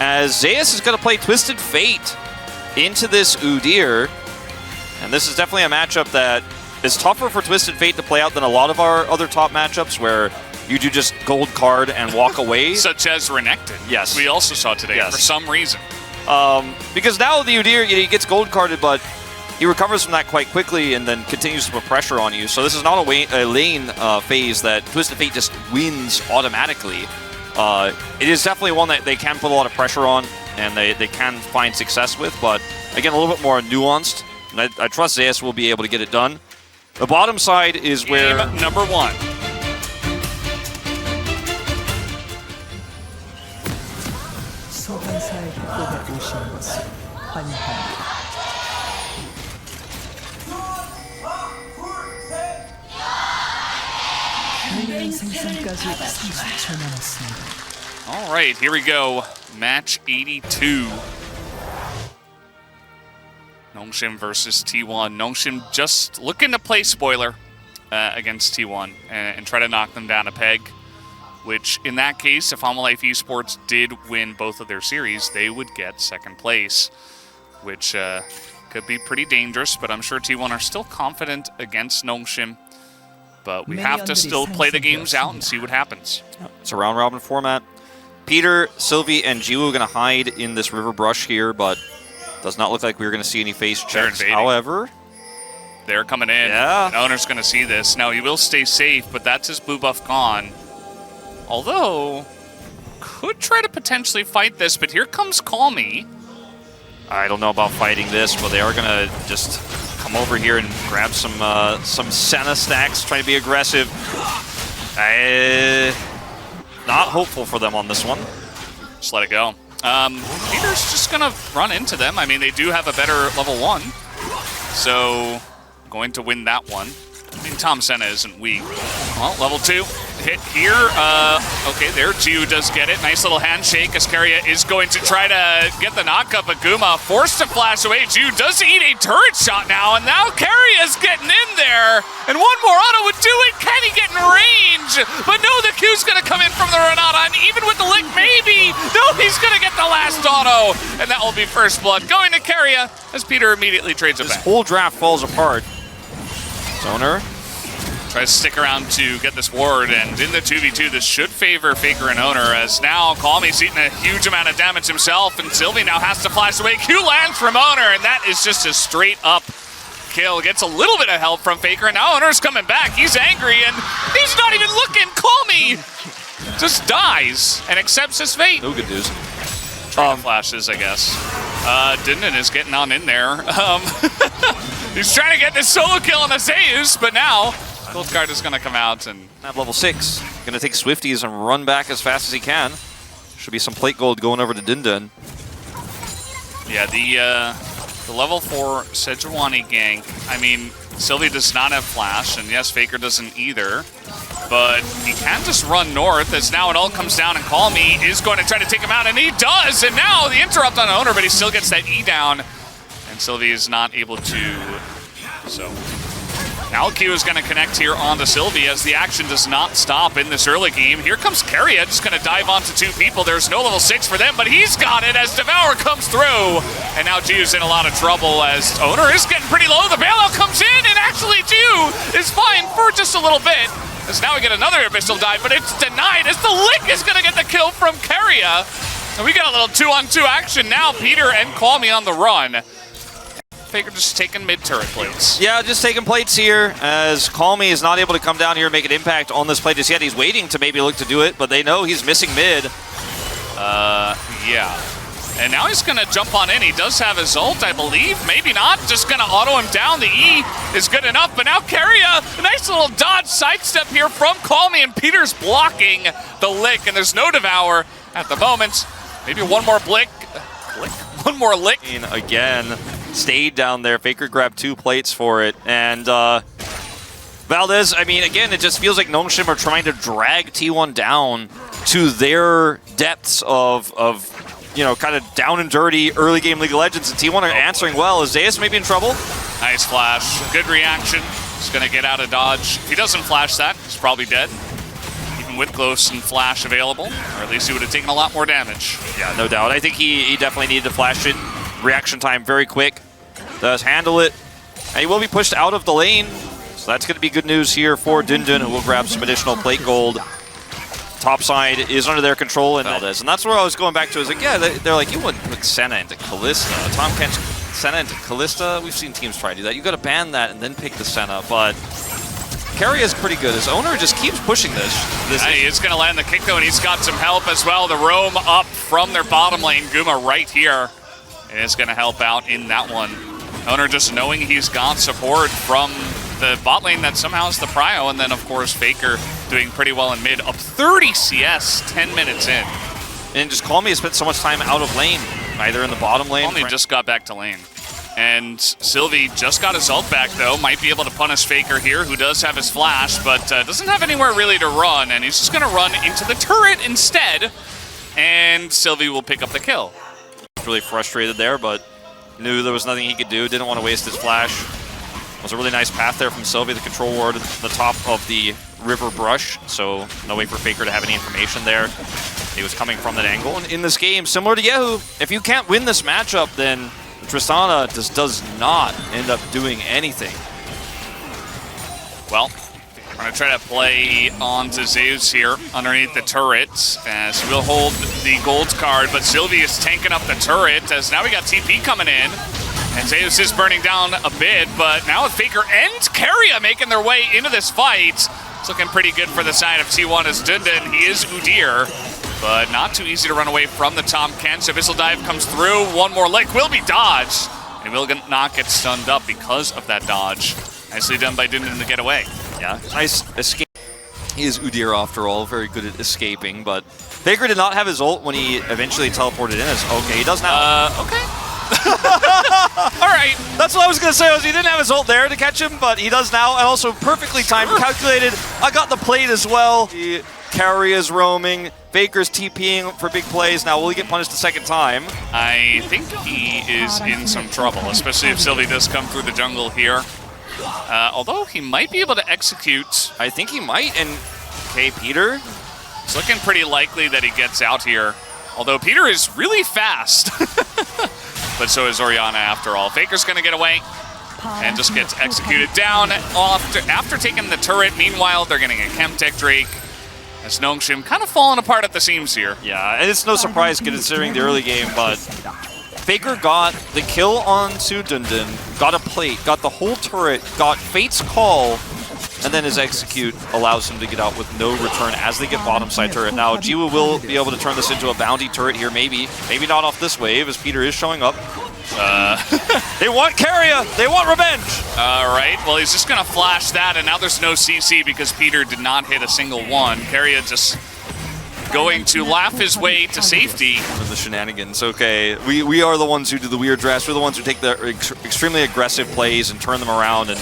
as Zayas is going to play Twisted Fate into this Udyr. And this is definitely a matchup that is tougher for Twisted Fate to play out than a lot of our other top matchups where you do just gold card and walk away. Such as Renekton. Yes. We also saw today for some reason. Because now the Udyr, he gets gold carded, but he recovers from that quite quickly and then continues to put pressure on you. So this is not a lane phase that Twisted Fate just wins automatically. It is definitely one that they can put a lot of pressure on and they can find success with, but again, a little bit more nuanced. And I trust Zayas will be able to get it done. The bottom side is where... Game number 1. All right, here we go. Match 82. Nongshim versus T1. Nongshim just looking to play spoiler against T1 and try to knock them down a peg, which in that case, if Life Esports did win both of their series, they would get second place, which could be pretty dangerous, but I'm sure T1 are still confident against Nongshim. But we have to still play the games out and see what happens. It's a round-robin format. Peter, Sylvie, and Jiwoo are going to hide in this river brush here, but does not look like we're going to see any face checks. However, they're coming in. Yeah. And Owner's going to see this. Now, he will stay safe, but that's his blue buff gone. Although, could try to potentially fight this, but here comes Call Me. I don't know about fighting this, but they are going to just come over here and grab some Senna stacks, try to be aggressive. Not hopeful for them on this one. Just let it go. Peter's just going to run into them. I mean, they do have a better level 1, so going to win that one. I mean, Tom Senna isn't weak. Well, level 2 hit here. Okay, there, Jiu does get it. Nice little handshake. Ascaria is going to try to get the knockup, but Guma forced to flash away. Jiu does eat a turret shot now, and now Caria's getting in there. And one more auto would do it. Can he get in range? But no, the Q's going to come in from the Renata, and even with the lick, maybe. No, he's going to get the last auto, and that will be first blood going to Caria as Peter immediately trades it back. This whole draft falls apart. Zoner tries to stick around to get this ward, and in the 2v2, this should favor Faker and Owner, as now Calmy's eating a huge amount of damage himself, and Sylvie now has to flash away. Q lands from Owner, and that is just a straight-up kill. Gets a little bit of help from Faker, and now Owner's coming back. He's angry, and he's not even looking. Calmy just dies and accepts his fate. No good news. Flashes, I guess. Dinden is getting on in there. He's trying to get this solo kill on the Zeus, but now Gold card is going to come out and at level 6. Going to take Swifties and run back as fast as he can. Should be some plate gold going over to Dinden. Yeah, the level 4 Sejuani gank. I mean, Sylvie does not have flash, and yes, Faker doesn't either. But he can just run north, as now it all comes down, and Call Me is going to try to take him out, and he does! And now the interrupt on Owner, but he still gets that E down, and Sylvie is not able to. So now Q is going to connect here onto Sylvie, as the action does not stop in this early game. Here comes Caria, just going to dive onto 2 people. There's no level 6 for them, but he's got it as Devour comes through. And now Jiu's in a lot of trouble, as Owner is getting pretty low. The bailout comes in, and actually Jiu is fine for just a little bit. As now we get another Abyssal dive, but it's denied as the Lick is going to get the kill from Caria. And we got a little 2-on-2 action now. Peter and Call Me on the run. Faker just taking mid-turret plates. Yeah, just taking plates here, as Call Me is not able to come down here and make an impact on this plate just yet. He's waiting to maybe look to do it, but they know he's missing mid. Yeah. And now he's going to jump on in. He does have his ult, I believe. Maybe not. Just going to auto him down. The E is good enough. But now Caria, a nice little dodge sidestep here from Call Me, and Peter's blocking the Lick, and there's no Devour at the moment. Maybe one more blick. One more lick. Again, stayed down there. Faker grabbed 2 plates for it. And Valdez, I mean, again, it just feels like Nongshim are trying to drag T1 down to their depths of you know, kind of down and dirty early game League of Legends, and T1 are answering well. Is Zeus maybe in trouble? Nice flash. Good reaction. He's going to get out of dodge. If he doesn't flash that, he's probably dead. Even even with Ghost and Flash available, or at least he would have taken a lot more damage. Yeah, no doubt. I think he definitely needed to flash it. Reaction time very quick. Does handle it. And he will be pushed out of the lane. So that's going to be good news here for Dundun, who will grab some additional plate gold. Top side is under their control in Valdez. And that's where I was going back to. Is like, yeah, they're like, you wouldn't put Senna into Kalista. Tom Kent's Senna into Kalista. We've seen teams try to do that. You got to ban that and then pick the Senna. But Carry is pretty good. His owner just keeps pushing this. He is going to land the kick, though, and he's got some help as well. The roam up from their bottom lane. Guma right here is going to help out in that one. Owner just knowing he's got support from the bot lane that somehow is the prio, and then, of course, Faker doing pretty well in mid. Up 30 CS, 10 minutes in. And just Call Me has spent so much time out of lane, either in the bottom lane. Call Me just got back to lane. And Sylvie just got his ult back, though. Might be able to punish Faker here, who does have his flash, but doesn't have anywhere really to run. And he's just going to run into the turret instead. And Sylvie will pick up the kill. Really frustrated there, but knew there was nothing he could do. Didn't want to waste his flash. It was a really nice path there from Sylvie. The control ward at the top of the river brush, so no way for Faker to have any information there. He was coming from that angle. And in this game, similar to Yehu, if you can't win this matchup, then Tristana just does not end up doing anything. Well, we're going to try to play on to Zeus here underneath the turret, as we'll hold the gold card, but Sylvie is tanking up the turret, as now we got TP coming in, and Zeus is burning down a bit, but now with Faker and Keria making their way into this fight, it's looking pretty good for the side of T1 as Dundun. He is Udyr, but not too easy to run away from the Tom Ken. So Abyssal Dive comes through. One more lick will be dodged. And will not get stunned up because of that dodge. Nicely done by Dundun to get away. Yeah, nice escape. He is Udyr after all, very good at escaping, but Faker did not have his ult when he eventually teleported in. Okay, he does now. Okay. All right. That's what I was going to say. He didn't have his ult there to catch him, but he does now. And also perfectly timed, calculated. I got the plate as well. Carry is roaming. Faker's TPing for big plays. Now, will he get punished a second time? I think he is in some trouble, especially if Sylvie does come through the jungle here. Although he might be able to execute. I think he might. And, okay, Peter? It's looking pretty likely that he gets out here. Although Peter is really fast. But so is Orianna after all. Faker's going to get away and just gets executed down after taking the turret. Meanwhile, they're getting a Chemtech Drake. As Nongshim kind of falling apart at the seams here. Yeah, and it's no surprise considering the early game, but Faker got the kill onto Dundun, got a plate, got the whole turret, got Fate's Call, and then his execute allows him to get out with no return as they get bottom side turret. Now, Jiwoo will be able to turn this into a bounty turret here, maybe. Maybe not off this wave, as Peter is showing up. They want Keria! They want revenge! Alright, well, he's just going to flash that, and now there's no CC because Peter did not hit a single one. Keria just going to laugh his way to safety. For the shenanigans, okay. We are the ones who do the weird dress. We're the ones who take the extremely aggressive plays and turn them around, and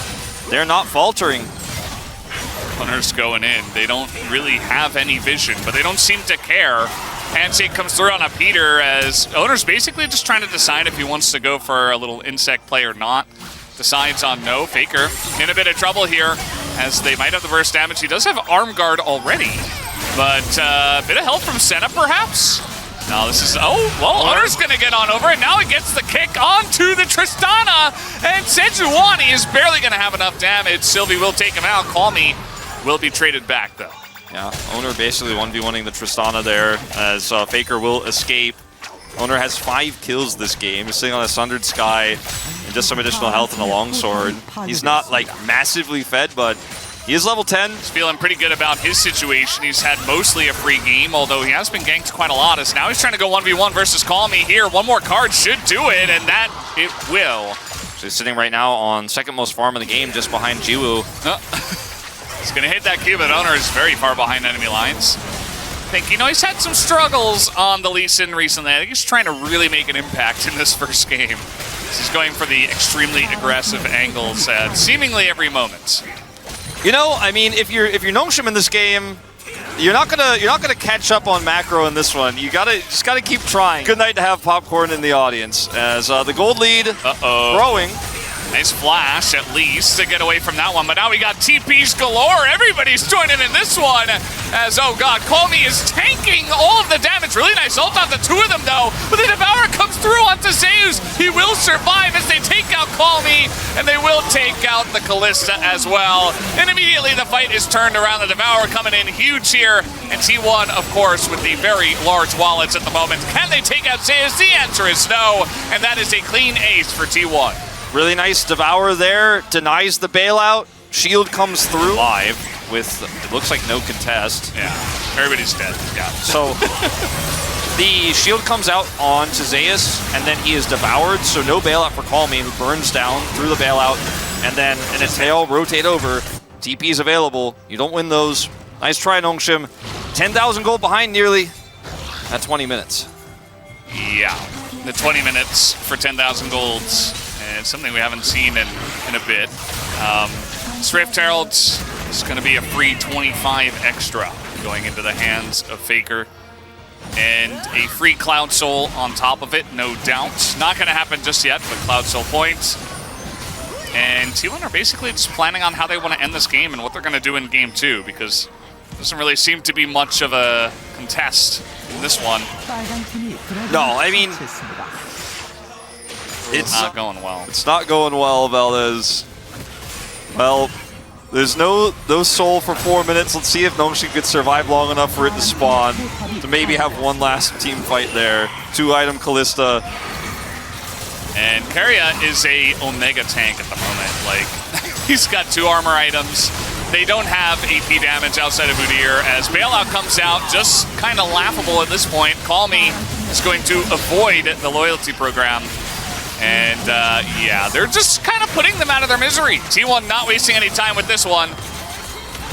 they're not faltering. Hunters going in. They don't really have any vision, but they don't seem to care. Handshake comes through on a Peter as Owner's basically just trying to decide if he wants to go for a little insect play or not. Decides on no. Faker in a bit of trouble here as they might have the burst damage. He does have arm guard already, but a bit of help from Senna perhaps. No, this is, oh, well, Owner's going to get on over, and now he gets the kick onto the Tristana, and Sejuani is barely going to have enough damage. Sylvie will take him out. Call Me will be traded back, though. Yeah, Owner basically 1v1ing the Tristana there, as Faker will escape. Owner has 5 kills this game. He's sitting on a Sundered Sky and just some additional health and a longsword. He's not, like, massively fed, but he is level 10. He's feeling pretty good about his situation. He's had mostly a free game, although he has been ganked quite a lot. As now he's trying to go 1v1 versus Call Me here. One more card should do it, and that it will. So he's sitting right now on second most farm in the game, just behind Jiwoo. He's going to hit that Q, but Owner is very far behind enemy lines. I think, you know, he's had some struggles on the Lee Sin recently. I think he's trying to really make an impact in this first game. He's going for the extremely aggressive angles at seemingly every moment. You know, I mean, if you're Nongshim in this game, you're not gonna catch up on macro in this one. You just gotta keep trying. Good night to have popcorn in the audience as the gold lead growing. Nice flash, at least, to get away from that one. But now we got TPs galore. Everybody's joining in this one. As, oh god, Colmy is tanking all of the damage. Really nice ult on the two of them, though. But the Devourer comes through onto Zeus. He will survive as they take out Colmy, and they will take out the Kalista as well. And immediately the fight is turned around. The Devourer coming in huge here. And T1, of course, with the very large wallets at the moment. Can they take out Zeus? The answer is no. And that is a clean ace for T1. Really nice Devourer there, denies the bailout. Shield comes through live with, it looks like no contest. Yeah, everybody's dead. Yeah. So the shield comes out onto Zeus, and then he is devoured, so no bailout for Colmy, who burns down through the bailout, and then in a tail, rotate over. TP is available. You don't win those. Nice try, Nongshim. 10,000 gold behind nearly at 20 minutes. Yeah, the 20 minutes for 10,000 golds. And it's something we haven't seen in a bit. Swift Herald's is going to be a free 25 extra going into the hands of Faker. And a free Cloud Soul on top of it, no doubt. Not going to happen just yet, but Cloud Soul points. And T1 are basically just planning on how they want to end this game and what they're going to do in game 2, because there doesn't really seem to be much of a contest in this one. No, I mean, it's not going well. It's not going well, Valdez. Well, there's no soul for 4 minutes. Let's see if Nongshim could survive long enough for it to spawn, to maybe have one last team fight there. 2-item Kalista. And Karya is a Omega tank at the moment. Like, he's got 2 armor items. They don't have AP damage outside of Udyr, as Bailout comes out, just kind of laughable at this point. Colmy is going to avoid the loyalty program. And yeah, they're just kind of putting them out of their misery. T1 not wasting any time with this one.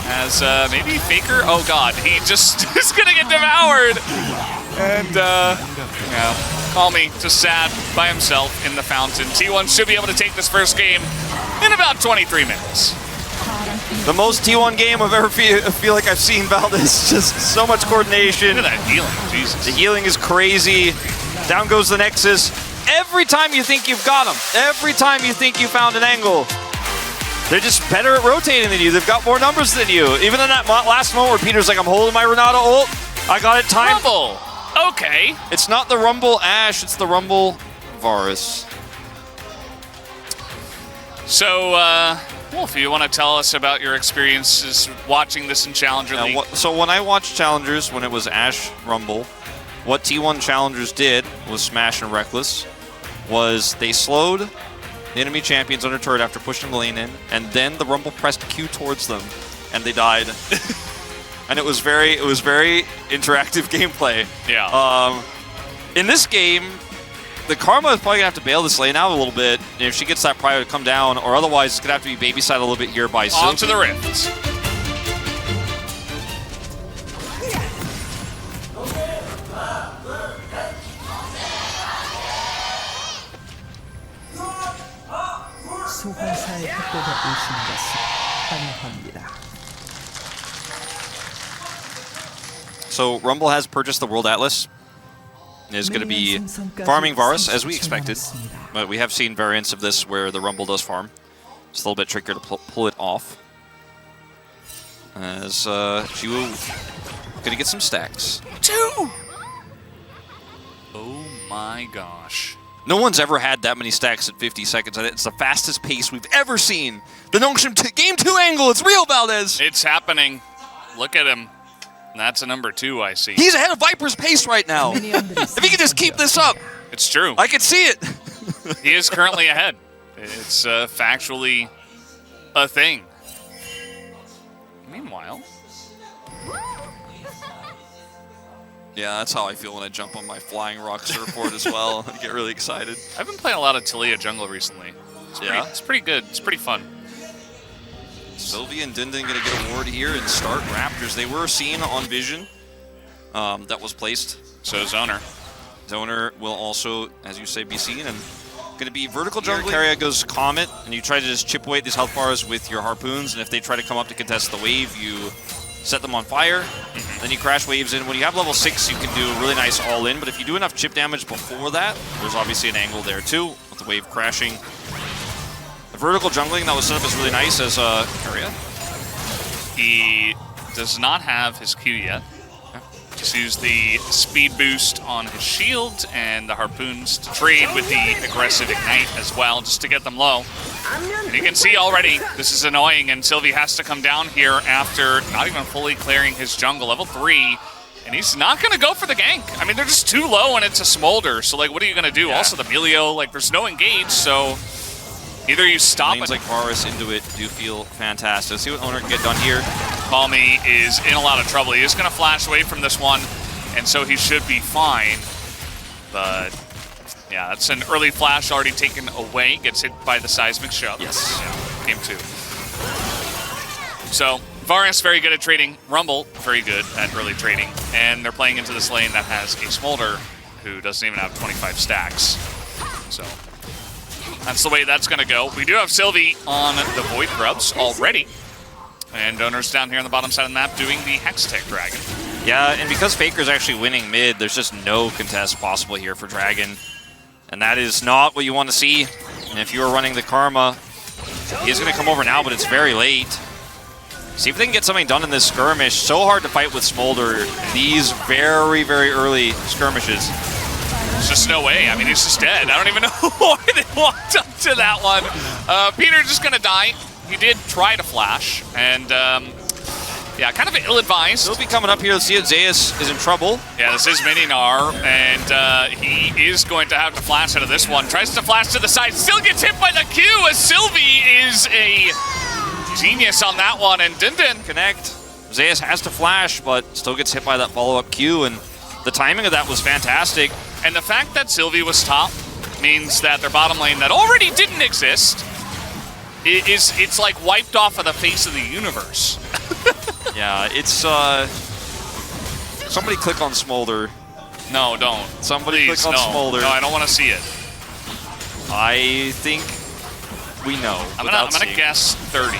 As maybe Faker, oh god, he just is gonna get devoured. And yeah, Colmy just sad by himself in the fountain. T1 should be able to take this first game in about 23 minutes. The most T1 game I've ever feel like I've seen, Valdez. Just so much coordination. Look at that healing, Jesus. The healing is crazy. Down goes the Nexus. Every time you think you've got them, every time you think you found an angle, they're just better at rotating than you. They've got more numbers than you. Even in that last moment where Peter's like, I'm holding my Renata ult, I got it timed. Rumble. Okay. It's not the Rumble Ashe, it's the Rumble Varus. So, Wolf, you want to tell us about your experiences watching this in Challenger League? So when I watched Challengers, when it was Ashe Rumble, what T1 Challengers did was Smash and Reckless, was they slowed the enemy champions under turret after pushing the lane in, and then the Rumble pressed Q towards them, and they died. And it was very interactive gameplay. Yeah. In this game, the Karma is probably gonna have to bail this lane out a little bit if she gets that prio to come down, or otherwise it's gonna have to be babysat a little bit here by Sylvie. Onto the Rifts. So Rumble has purchased the World Atlas. Is going to be farming Varus, as we expected. But we have seen variants of this where the Rumble does farm. It's a little bit trickier to pull it off. As Jiwoo going to get some stacks. 2! Oh my gosh. No one's ever had that many stacks at 50 seconds. It's the fastest pace we've ever seen. The Nongshim Game 2 angle, it's real, Valdez! It's happening. Look at him. That's a number 2, I see. He's ahead of Viper's pace right now. If he can just keep this up. It's true. I can see it. He is currently ahead. It's factually a thing. Meanwhile. Yeah, that's how I feel when I jump on my flying rock surfboard as well. I get really excited. I've been playing a lot of Taliyah jungle recently. It's pretty good. It's pretty fun. Sylvie and Dindin going to get a ward here and start Raptors. They were seen on Vision that was placed. So Zoner. Zoner will also, as you say, be seen. And going to be vertical jungle. Karya goes Comet, and you try to just chip away at these health bars with your harpoons. And if they try to come up to contest the wave, you set them on fire. Then you crash waves in. When you have level 6, you can do a really nice all-in. But if you do enough chip damage before that, there's obviously an angle there too, with the wave crashing. A vertical jungling that was set up is really nice as Karya. He does not have his Q yet. Just use the speed boost on his shield and the harpoons to trade with the aggressive ignite as well, just to get them low. And you can see already, this is annoying, and Sylvie has to come down here after not even fully clearing his jungle, level 3, and he's not going to go for the gank. I mean, they're just too low and it's a smolder, so like, what are you going to do? Yeah. Also, the Melio, like, there's no engage, so either you stop Lanes like Varus into it do feel fantastic. Let's see what Owner can get done here. Call Me is in a lot of trouble. He is going to flash away from this one, and so he should be fine. But yeah, that's an early flash already taken away. Gets hit by the seismic shove. Yes. Yeah, game 2. So Varus very good at trading. Rumble very good at early trading, and they're playing into this lane that has a Smolder who doesn't even have 25 stacks. So that's the way that's going to go. We do have Sylvie on the Void Grubs already. And Owner's down here on the bottom side of the map doing the Hextech Dragon. Yeah, and because Faker's actually winning mid, there's just no contest possible here for Dragon. And that is not what you want to see. And if you are running the Karma, he's going to come over now, but it's very late. See if they can get something done in this skirmish. So hard to fight with Smolder these very, very early skirmishes. There's just no way. I mean, he's just dead. I don't even know why they walked up to that one. Peter just going to die. He did try to flash, and yeah, kind of ill-advised. He'll be coming up here. Let's see if Zeus is in trouble. Yeah, this is Mininar, and he is going to have to flash out of this one. Tries to flash to the side, still gets hit by the Q, as Sylvie is a genius on that one, and Dindin connect. Zeus has to flash, but still gets hit by that follow-up Q, and the timing of that was fantastic. And the fact that Sylvie was top means that their bottom lane that already didn't exist it's like wiped off of the face of the universe. Yeah, it's somebody click on Smolder. No, don't. Somebody Please, click on Smolder. No, I don't want to see it. I think we know. I'm gonna guess 30.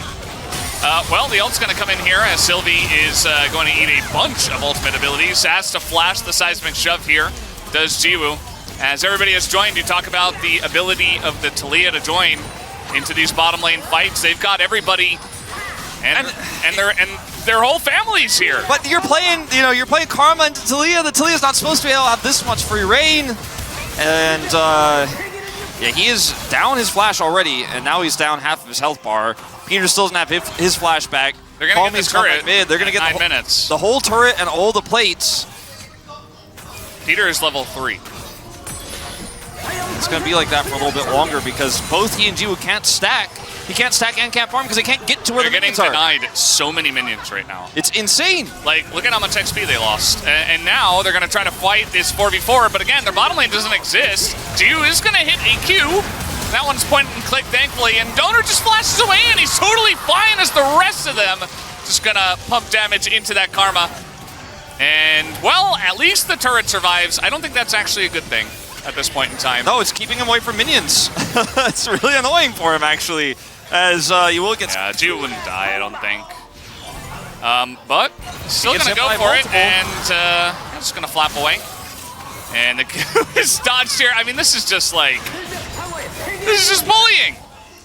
Well, the ult's gonna come in here as Sylvie is going to eat a bunch of ultimate abilities. Has to flash the seismic shove here. Does Jiwoo. As everybody has joined, you talk about the ability of the Talia to join into these bottom lane fights. They've got everybody and their whole families here. But you're playing, you're playing Karma into Talia. The Talia's not supposed to be able to have this much free reign. And yeah, he is down his flash already, and now he's down half of his health bar. Peter still doesn't have his flash back. They're gonna get the turret. Mid. They're gonna get 9 minutes. The whole turret and all the plates. Peter is level 3. It's going to be like that for a little bit longer because both he and Jiwoo can't stack. He can't stack and can't farm because they can't get to where the minions are. They're getting denied so many minions right now. It's insane. Like, look at how much XP they lost. And now they're going to try to fight this 4v4, but again, their bottom lane doesn't exist. Jiwoo is going to hit a Q. That one's point and click, thankfully, and Donor just flashes away, and he's totally fine as the rest of them. Just going to pump damage into that Karma. And, well, at least the turret survives. I don't think that's actually a good thing at this point in time. No, it's keeping him away from minions. It's really annoying for him, actually, as you will get... Yeah, Jiwoo wouldn't die, I don't think. But still going to go for multiple. it, and just going to flap away. And the Q is dodged here. I mean, this is just like... This is just bullying.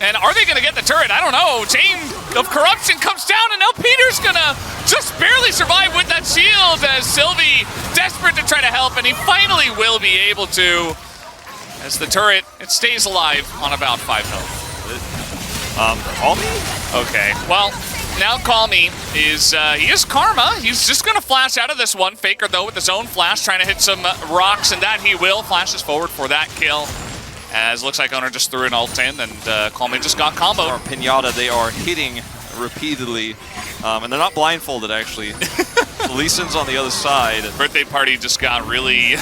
And are they going to get the turret? I don't know. Chain of Corruption comes down, and now Peter's going to just barely survive with that shield as Sylvie desperate to try to help, and he finally will be able to. As the turret, it stays alive on about 5 health. Call me? Okay, well, now Call Me is, he is Karma. He's just going to flash out of this one. Faker, though, with his own flash, trying to hit some rocks, and that he will. Flashes forward for that kill. As looks like Owner just threw an ult in, and Call Me just got comboed. Or Pinata, they are hitting repeatedly. And they're not blindfolded, actually. Lee Sin's on the other side. Birthday Party just got really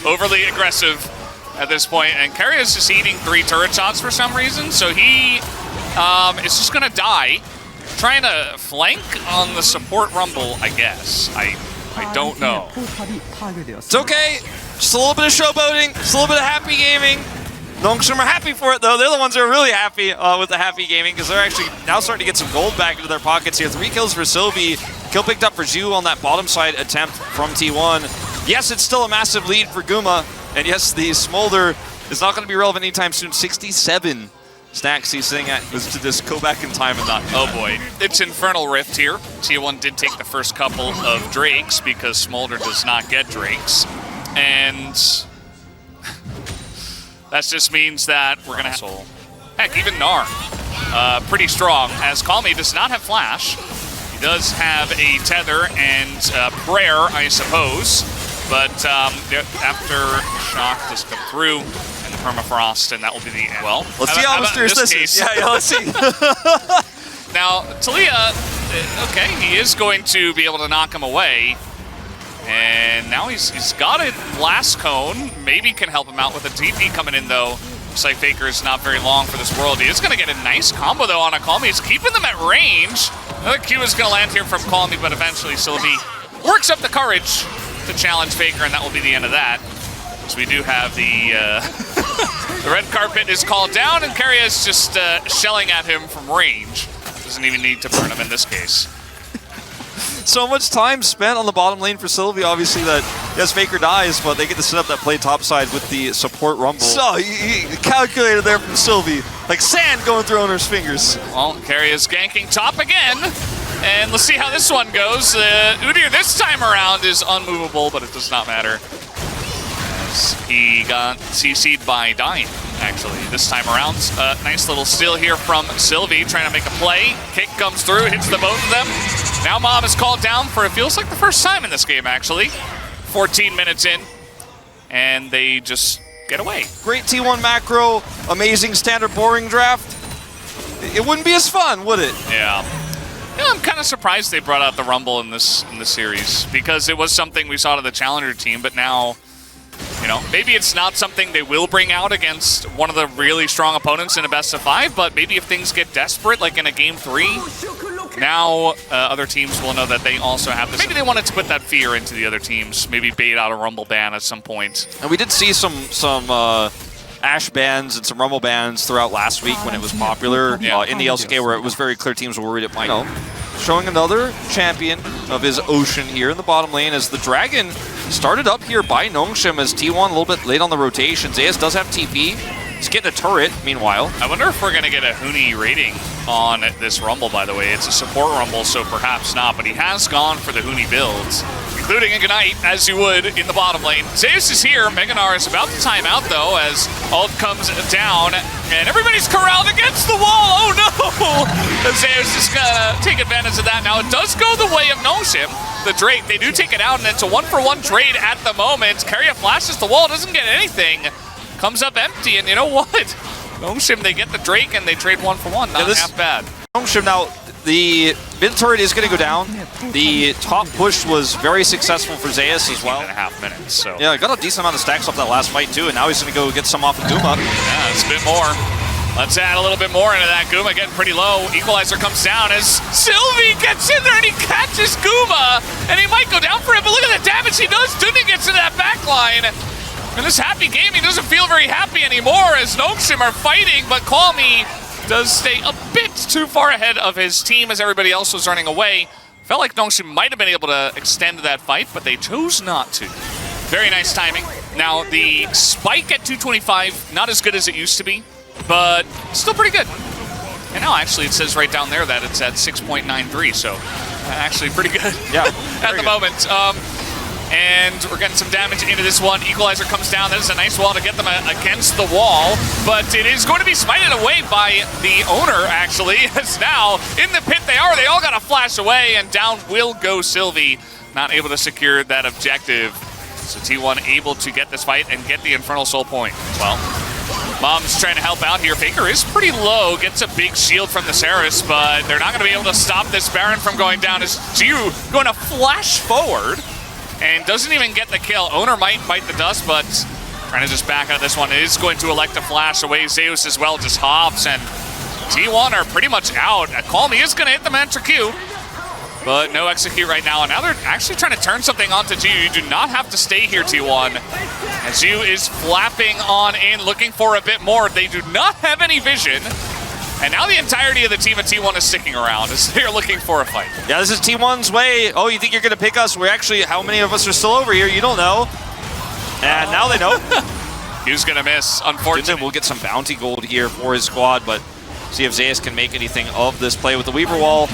overly aggressive at this point, and Karya is just eating 3 turret shots for some reason, so he is just going to die. Trying to flank on the support Rumble, I guess. I don't know. It's okay. Just a little bit of showboating, just a little bit of happy gaming. Nongshim are happy for it, though. They're the ones who are really happy with the happy gaming because they're actually now starting to get some gold back into their pockets here. 3 kills for Sylvie. Kill picked up for Jiwoo on that bottom side attempt from T1. Yes, it's still a massive lead for Guma. And yes, the Smolder is not going to be relevant anytime soon. 67 Snacksy saying was to just go back in time and not. Oh boy, it's Infernal Rift here. T1 did take the first couple of Drakes because Smolder does not get Drakes. And that just means that we're gonna have heck, even Gnar. Pretty strong, as Calmy does not have Flash. He does have a Tether and Prayer, I suppose. But after Shock does come through, and Permafrost, and that will be the end. Well, let's see how mysterious this is. Yeah, let's see. Now, Talia, okay, he is going to be able to knock him away. And now he's got a Blast Cone. Maybe can help him out with a TP coming in, though. Looks like Faker is not very long for this world. He is going to get a nice combo, though, on a Calmy. He's keeping them at range. Another Q is going to land here from Calmy, but eventually Sylvie works up the courage to challenge Faker, and that will be the end of that. So we do have the the red carpet is called down, and Keria is just shelling at him from range. Doesn't even need to burn him in this case. So much time spent on the bottom lane for Sylvie, obviously, that, yes, Faker dies, but they get to set up that play topside with the support rumble. So, he calculated there from Sylvie, like sand going through Owner's fingers. Well, Keria's ganking top again, and let's see how this one goes. Udyr this time around is unmovable, but it does not matter. As he got CC'd by dying, actually, this time around. Nice little steal here from Sylvie, trying to make a play. Kick comes through, hits the both of them. Now Mom is called down for, it feels like the first time in this game, actually. 14 minutes in, and they just get away. Great T1 macro, amazing standard boring draft. It wouldn't be as fun, would it? Yeah. Yeah, I'm kind of surprised they brought out the Rumble in this series, because it was something we saw to the Challenger team, but now, you know, maybe it's not something they will bring out against one of the really strong opponents in a best of 5, but maybe if things get desperate, like in a game 3, now other teams will know that they also have this. Maybe they wanted to put that fear into the other teams, maybe bait out a Rumble ban at some point. And we did see some Ashe bans and some Rumble bans throughout last week when it was popular in the LCK, where it was very clear teams were worried it might. Showing another champion of his Ocean here in the bottom lane as the Dragon started up here by Nongshim as T1 a little bit late on the rotation. Zayas does have TP. He's getting a turret, meanwhile. I wonder if we're going to get a Huni rating on this Rumble, by the way. It's a support Rumble, so perhaps not, but he has gone for the Huni builds, including Ignite, as you would in the bottom lane. Zeus is here. Meganar is about to time out, though, as ult comes down, and everybody's corralled against the wall. Oh, no! Zeus is going to take advantage of that. Now, it does go the way of Noshim. The Drake, they do take it out, and it's a 1-for-1 trade at the moment. Keria flashes the wall, doesn't get anything. Comes up empty, and you know what? Nongshim, they get the Drake, and they trade 1-for-1. Not half bad. Nongshim, now, the mid turret is going to go down. The top push was very successful for Zayas as well. 18.5 minutes, so. Yeah, got a decent amount of stacks off that last fight, too, and now he's going to go get some off of Guma. Yeah, it's a bit more. Let's add a little bit more into that. Guma getting pretty low. Equalizer comes down as Sylvie gets in there and he catches Guma, and he might go down for it, but look at the damage he does. Duni gets into that back line. And this Happy Gaming doesn't feel very happy anymore as Nongshim are fighting, but Calmy does stay a bit too far ahead of his team as everybody else was running away. Felt like Nongshim might have been able to extend that fight, but they chose not to. Very nice timing. Now, the spike at 225, not as good as it used to be, but still pretty good. And now, actually, it says right down there that it's at 6.93, so actually pretty good at the moment. And we're getting some damage into this one. Equalizer comes down. That is a nice wall to get them against the wall. But it is going to be smited away by the owner, actually. As now, in the pit they are. They all got to flash away. And down will go Sylvie. Not able to secure that objective. So T1 able to get this fight and get the Infernal Soul point. Well, Mom's trying to help out here. Faker is pretty low. Gets a big shield from the Saris. But they're not going to be able to stop this Baron from going down. As Jiu going to flash forward. And doesn't even get the kill. Owner might bite the dust, but trying to just back out of this one. It is going to elect to flash away Zeus as well, just hops, and T1 are pretty much out. Calmy is going to hit the Mantra Q, but no execute right now. And now they're actually trying to turn something onto Jiu. You do not have to stay here, T1. As Jiu is flapping on in, looking for a bit more. They do not have any vision. And now the entirety of the team at T1 is sticking around as they're looking for a fight. Yeah, this is T1's way. Oh, you think you're going to pick us? We're actually, how many of us are still over here? You don't know. And now they know. Q's gonna miss, Dindan unfortunately. will get some bounty gold here for his squad, but see if Zeus can make anything of this play with the Weaver Wall.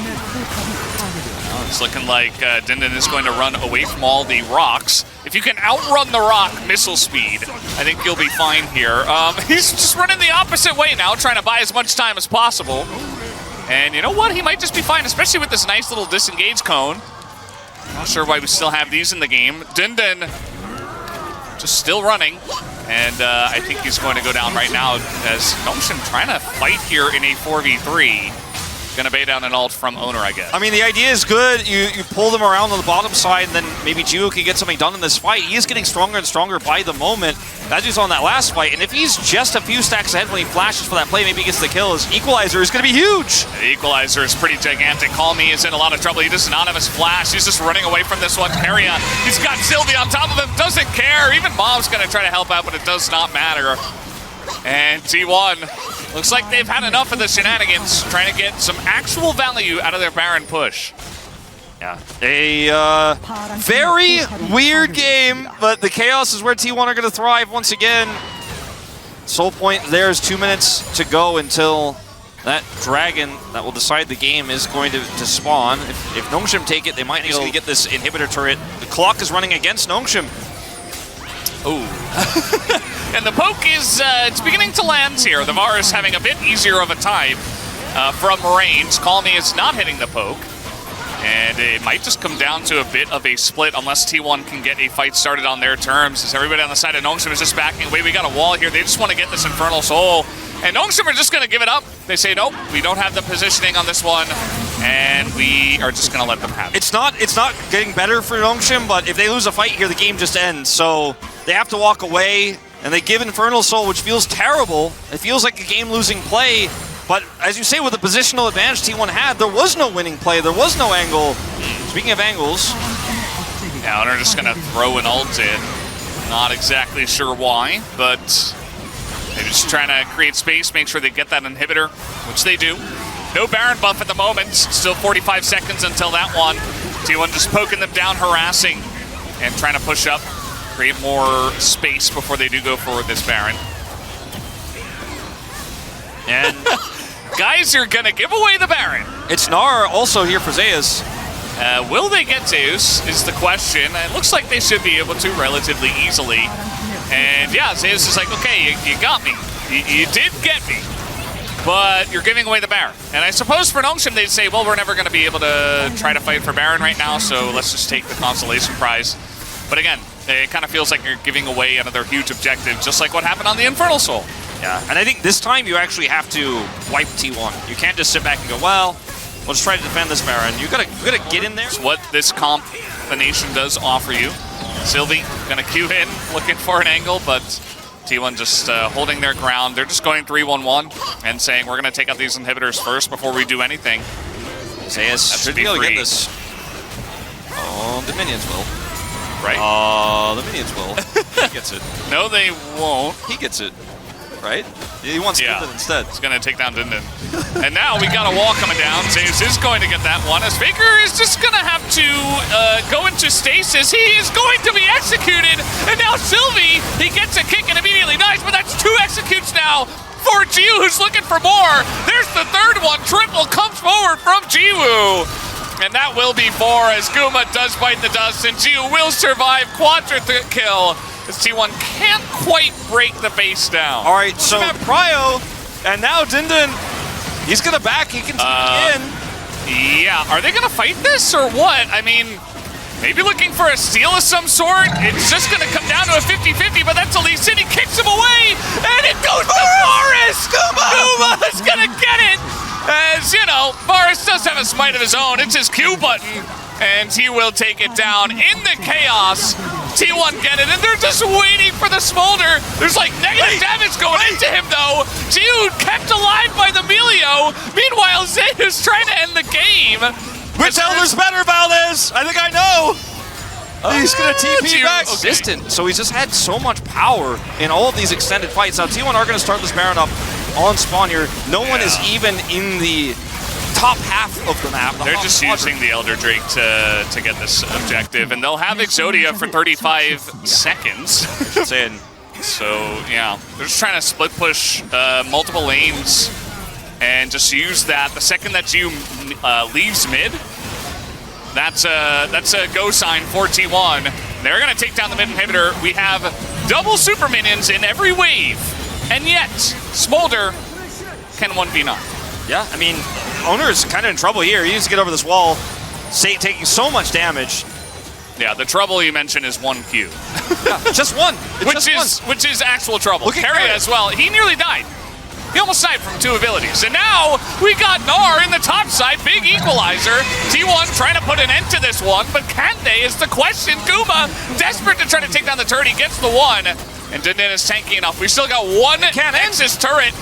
It's looking like Dindan is going to run away from all the rocks. If you can outrun the rock missile speed, I think you'll be fine here. He's just running the opposite way now, trying to buy as much time as possible. And you know what? He might just be fine, especially with this nice little disengage cone. Not sure why we still have these in the game. Dindan just still running. And I think he's going to go down right now as Notion trying to fight here in a 4v3. Gonna bait down an ult from Owner, I guess. I mean, the idea is good. You pull them around on the bottom side, and then maybe Jiwoo can get something done in this fight. He is getting stronger and stronger by the moment. That dude's on that last fight, and if he's just a few stacks ahead when he flashes for that play, maybe he gets the kill. His equalizer is going to be huge. The equalizer is pretty gigantic. Call Me is in a lot of trouble. He does not have his flash. He's just running away from this one. Keria, he's got Sylvie on top of him, doesn't care. Even Mom's going to try to help out, but it does not matter. And T1, looks like they've had enough of the shenanigans, trying to get some actual value out of their Baron push. Yeah, a very weird game, but the chaos is where T1 are going to thrive once again. Soul point, there's 2 minutes to go until that dragon that will decide the game is going to spawn. If Nongshim take it, they might need to get this inhibitor turret. The clock is running against Nongshim. Oh. And the poke is it's beginning to land here. The VAR is having a bit easier of a time from range. Call Me is not hitting the poke. And it might just come down to a bit of a split unless T1 can get a fight started on their terms. As everybody on the side of Nongshim is just backing away. We got a wall here. They just want to get this Infernal Soul. And Nongshim are just going to give it up. They say, nope, we don't have the positioning on this one. And we are just going to let them have it. It's not getting better for Nongshim, but if they lose a fight here, the game just ends. So they have to walk away. And they give Infernal Soul, which feels terrible. It feels like a game-losing play. But as you say, with the positional advantage T1 had, there was no winning play. There was no angle. Speaking of angles. Now they're just going to throw an ult in. Not exactly sure why, but they're just trying to create space, make sure they get that inhibitor, which they do. No Baron buff at the moment. Still 45 seconds until that one. T1 just poking them down, harassing, and trying to push up. Create more space before they do go for this Baron. And guys are gonna give away the Baron. It's Gnar also here for Zeus. Will they get Zeus is the question. It looks like they should be able to relatively easily. And yeah, Zeus is like, okay, you got me. You did get me. But you're giving away the Baron. And I suppose for Nongshim they'd say, well, we're never gonna be able to try to fight for Baron right now, so let's just take the consolation prize. But again, it kind of feels like you're giving away another huge objective, just like what happened on the Infernal Soul. Yeah, and I think this time you actually have to wipe T1. You can't just sit back and go, well, we'll just try to defend this Baron. You gotta get in there. It's what this combination does offer you. Sylvie gonna queue in, looking for an angle, but T1 just holding their ground. They're just going 3-1-1 and saying, we're gonna take out these inhibitors first before we do anything. Zeus should be able to get this. Oh, the minions will. Right? The minions will. He gets it. No, they won't. He gets it. Right? He wants Dindan instead. He's going to take down Dindan. And now we got a wall coming down. Zeus is going to get that one. As FAKER is just going to have to go into stasis. He is going to be executed. And now Sylvie, he gets a kick and immediately dies. But that's 2 executes now for Jiwoo, who's looking for more. There's the third one. Triple comes forward from Jiwoo. And that will be 4 as Guma does bite the dust. And Jiwoo will survive quadra kill. As T1 can't quite break the base down. All right, so Prio, and now Dindan, he's gonna back, he can take in. Yeah, are they gonna fight this or what? I mean, maybe looking for a steal of some sort. It's just gonna come down to a 50-50, but that's Elise City kicks him away, and it goes to Forrest! Guma's gonna get it! As, you know, Forrest does have a smite of his own. It's his Q button, and he will take it down in the chaos. T1 get it, and they're just waiting for the smolder. There's like negative damage going into him, though. Jiwoo kept alive by the Melio. Meanwhile, Zeus trying to end the game. Which Elder's better, Valdez? I think I know. He's going to TP back. Okay. Distant, so he's just had so much power in all of these extended fights. Now, T1 are going to start this Baron up on spawn here. No one is even in the top half of the map. They're just using the Elder Drake to get this objective, and they'll have Exodia for 35 seconds. Saying So, yeah, they're just trying to split push multiple lanes and just use that. The second that G leaves mid, that's a go sign for T1. They're going to take down the mid inhibitor. We have double super minions in every wave, and yet Smolder can 1v9. Yeah, I mean, Owner's kind of in trouble here. He needs to get over this wall. Sate taking so much damage. Yeah, the trouble you mentioned is 1Q. Yeah, just one. Which is actual trouble. Look at Carry as well. He nearly died. He almost died from 2 abilities. And now we got Gnar in the top side. Big equalizer. T1 trying to put an end to this one, but can they is the question. Guma desperate to try to take down the turret. He gets the one. And Dinden is tanky enough. We still got one Nexus turret.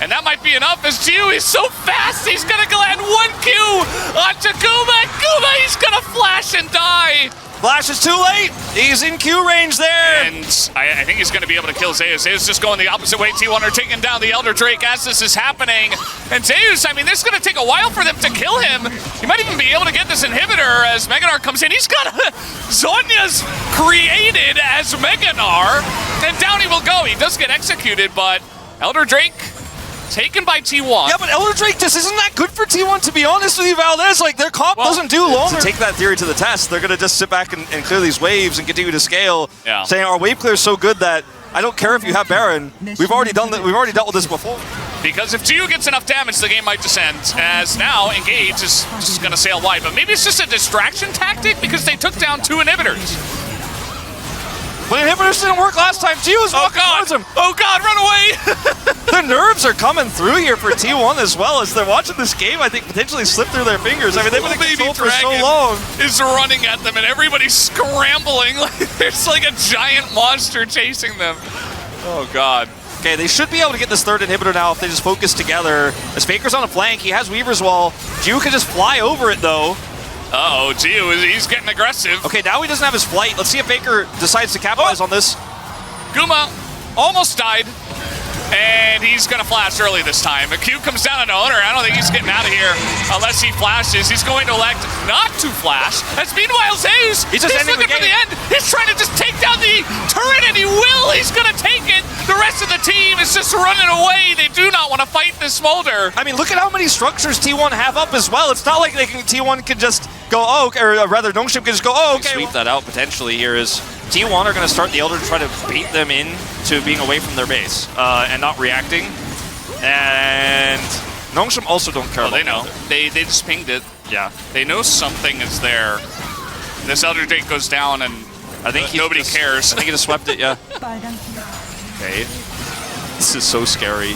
And that might be enough as Gio is so fast. He's going to land 1Q onto Guma. Guma, he's going to flash and die. Flash is too late. He's in Q range there. And I think he's going to be able to kill Zeus. Zeus just going the opposite way. T1 are taking down the Elder Drake as this is happening. And Zeus, I mean, this is going to take a while for them to kill him. He might even be able to get this inhibitor as Meganar comes in. He's got Zonya's created as Meganar. And down he will go. He does get executed, but Elder Drake taken by T1. Yeah, but Elder Drake just isn't that good for T1, to be honest with you, Valdez. Like, their comp doesn't do longer. To take that theory to the test, they're going to just sit back and clear these waves and continue to scale, saying our wave clear is so good that I don't care if you have Baron. We've already done that. We've already dealt with this before. Because if Gio gets enough damage, the game might descend, as now Engage is just going to sail wide. But maybe it's just a distraction tactic because they took down 2 inhibitors. But inhibitors didn't work last time. Gio was walking towards him. Oh God, run away! The nerves are coming through here for T1 as well as they're watching this game. I think potentially slip through their fingers. I mean, they've been in control for so long. Is running at them and everybody's scrambling. Like there's like a giant monster chasing them. Oh God. Okay, they should be able to get this 3rd inhibitor now if they just focus together. As Faker's on a flank, he has Weaver's Wall. Gio can just fly over it though. Uh-oh, Gio, he's getting aggressive. Okay, now he doesn't have his flight. Let's see if Faker decides to capitalize on this. Guma almost died, and he's going to flash early this time. A Q comes down on Owner. I don't think he's getting out of here unless he flashes. He's going to elect not to flash. As meanwhile, Zeus, he's looking for the end. He's trying to just take down the turret, and he will. He's going to take it. The rest of the team is just running away. They do not want to fight this Smolder. I mean, look at how many structures T1 have up as well. It's not like T1 can just go, oh, or rather, Nongshim can just go, oh, okay. Sweep that out potentially here is T1 are going to start the Elder to try to bait them in to being away from their base and not reacting. And Nongshim also don't care about they know. They just pinged it. Yeah. They know something is there. This Elder Drake goes down and I think nobody cares. I think he just swept it, yeah. Okay. This is so scary.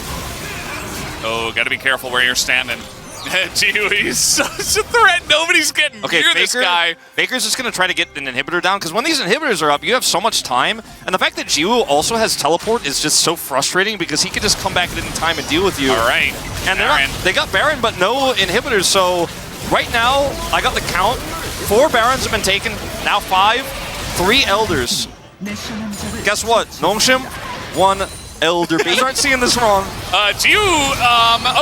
Oh, gotta be careful where you're standing. Gio, he's such a threat. Nobody's getting near this guy. Faker's just going to try to get an inhibitor down, because when these inhibitors are up, you have so much time. And the fact that Gio also has teleport is just so frustrating, because he can just come back at any time and deal with you. All right. And they got Baron, but no inhibitors. So right now, I got the count. 4 Barons have been taken. Now 5. 3 Elders. Guess what? Nongshim, 1 Elder. You aren't seeing this wrong. Gio,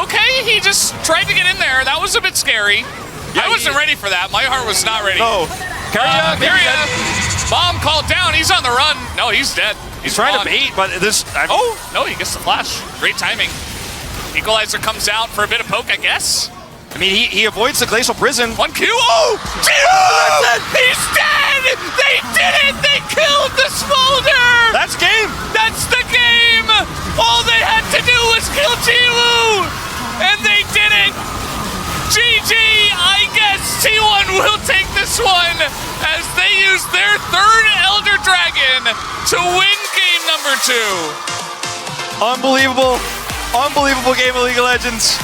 okay, he just tried to get in there. That was a bit scary. Yeah, I wasn't ready for that. My heart was not ready. No. Carrier. Bomb called down. He's on the run. No, he's dead. He's trying to bait, but this... Oh, no, he gets the flash. Great timing. Equalizer comes out for a bit of poke, I guess. I mean, he avoids the Glacial Prison. 1Q. Oh! Gio! He's dead! They did it! They killed the Smolder! That's game! That's the game! All they had to do was kill Gio! And they did it! GG! I guess T1 will take this one as they use their 3rd Elder Dragon to win game number 2. Unbelievable. Unbelievable game of League of Legends.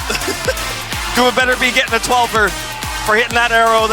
Guma better be getting a 12er for hitting that arrow.